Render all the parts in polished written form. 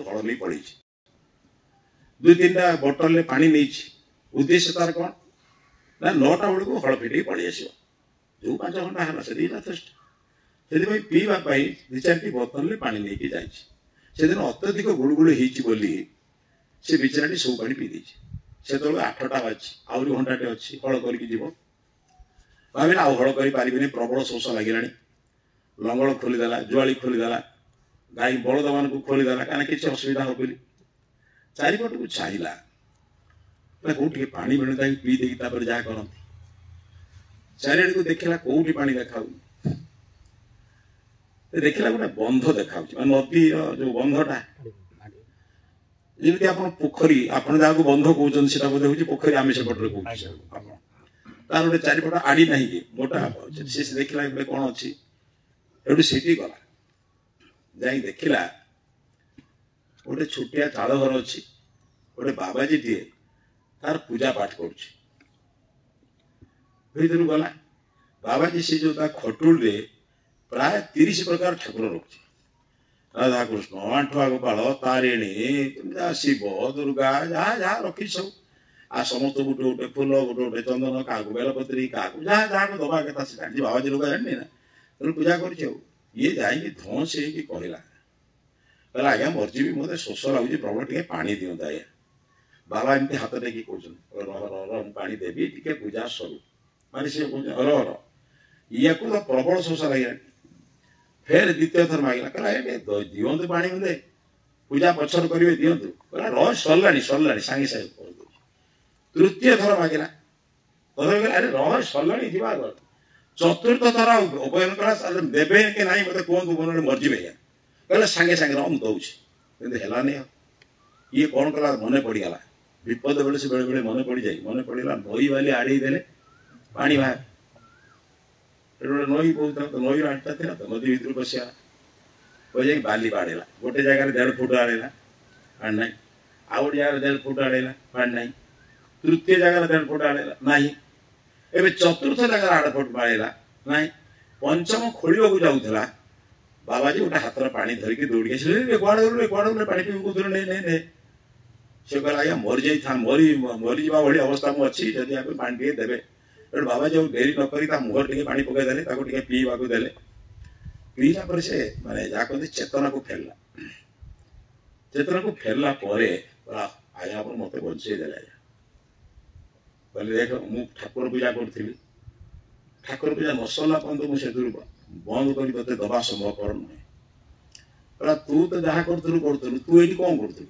हल नहीं पड़ी दुई तीन टा बोतल में पानी नहीं उद्देश्य तार कौन ना 9टा बेलू हल फिटे पलि आस जो 5 घंटा है से यथेष्ट से पीवाई 2-4टी बोतल में पानी नहीं जाए अत्यधिक गुड़गुड़ होली से बिचराटी सब पानी पी से 8टा बाजी आहरी घंटाटे अच्छी हल कर भाविल आउ हल कर प्रबल शोष लगे लंगल खोलीदेला जुआली खोलीदेला गाई बलद मान खोलीदेला कहीं किसी असुविधा हो बोली चारिपट को चाहिला कौटे पानी मिलता पी दे जहाँ करती चारिआड़ को देखला कौटी पानी देखा देखला गोटे बंध देखा नदी जो बंधटा जमी आप पोखरी आप जहाँ बंध कहते हैं बोधे हूँ पोखरी आम सेपटे कह तार गोटे चारिपट आड़ी ना कि मोटा सी देखला गोटे कौन अच्छी से गला जा देखला गोटे छोटिया चाल घर अच्छी गोटे बाबाजी टे तार पूजा पाठ कर गला बाबाजी से जो खटुल रे प्राय 30 प्रकार ठाकुर रखी राधा कृष्ण आंठुआ गोपाल तारिणी शिव दुर्गा जहाँ जहाँ रखी सब आ समस्त गोटे गोटे फूल गोटे गोटे चंदन क्या बेलपत्री क्या जहाँ जहाँ दबा कथा से जानी बाबाजी लोग जानी ना तेणु पूजा कर ये जाकि धस हो कहला आज्ञा मर्जी भी मत शोष लगुच प्रभु टे पा दिंता आज्ञा बाबा एमती हाथ टेक कहते पा देवी टे पूजा सरू मानी सी कहर या प्रबल शोष लगे फेर द्वितीय थर मांगला कहला दिंतु पा मुदे पूजा पछर करेंगे दिंतु कहला रह सरला सरला सागे सागे तृतीय थर मांगला कहला अरे रह सरला चतुर्थ थर उपयन कला देवे कि ना मत कहतु मन मर्जी भैया कहले सांगे सांगे रह मुझे है ये कौन कला मन पड़गला विपद बेले से बेले मन पड़ जाए मन पड़ा नई बाली आड़े देले पानी बाहर नई बहुत तो नई आटा थी तो नदी भर पशिया जा बाली बाड़ेला गोटे जगह 1.5 फुट आड़ेला पानी ना आ गए जगह 1.5 फुट आड़ेला पानी ना तृतीय जगह 1.5 फुट आड़ेला ना एवं चतुर्थ जगह 8 फुट बाड़ेला ना पंचम खोलिया को जाऊला बाबाजी गोटे हाथ पानी धरिकी दौड़ी कड़े कड़े पानी पी कौन नहीं नहीं नहीं से कहला आज्ञा मरी जा मरी जा भाई अवस्था मुझे जदि आप पानी टे देवे तेणु बाबाजी जो डेरी नक मुहर टे पानी पकईदे पीवा देले पीला पर से माने जहाँ कहते चेतना को फेरला आज्ञा आप मत बचेदेले आज्ञा कहले देख मु ठाकुर पूजा करी ठाकुर पूजा न सरला पर्यटन मुझे बंद कर ते दबा संभवपर नुहे तू तो जहाँ करूँ तू ये कौन करूँ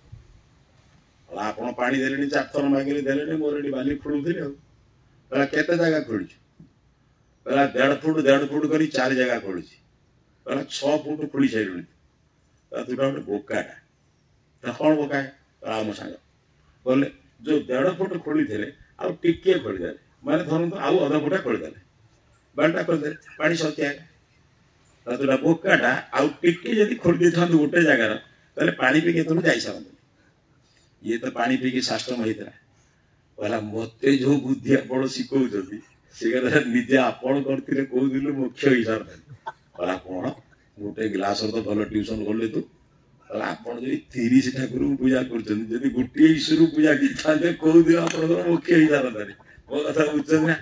आप पा दे 4 थर मांगे दे मोर ये बाली खोलुली कहला केते जगह खोलु कहला 1.5 फुट कर 4 जगह खोलु कहला 6 फुट खोली सारे तू गोटे बोकाटा कौन बोका है मो सांग कहले जो 1.5 फुट खोली थे आउ टिके खोलीदे मैंने धरत आउ अध फुटा खोलीदे बाल्टा खोलीदे पानी सत्या तुरा बोकाटा आउ टिके जदि खोली था गोटे जगार तेल पानी पी तुम जा सारते ये तो पानी पीकी साष्टम होता कहला मत जो बुद्धि आप शिखौं सी निजे आपण करते कहते मुख्य हो सारते कहला कौन गोटे ग्लास तो भल ट्यूशन कले तू कहला आपड़ जो 30 ठाकुर पूजा कर गोटे ईश्वर पूजा करते कहते आप मुख्य हो सारते मो कथा बुझे ना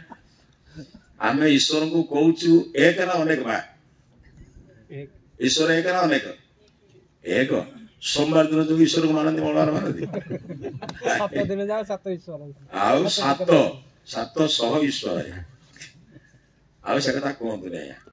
आम ईश्वर को कहूँ एक ना अनेक बा ईश्वर एक ना अनेक एक सोमवार दिन जो ईश्वर को मानती मंगलवार मानती 7 दिन जाओ 7 ईश्वर आउ 7 700 ईश्वर आउ से कथा कहतु नहीं।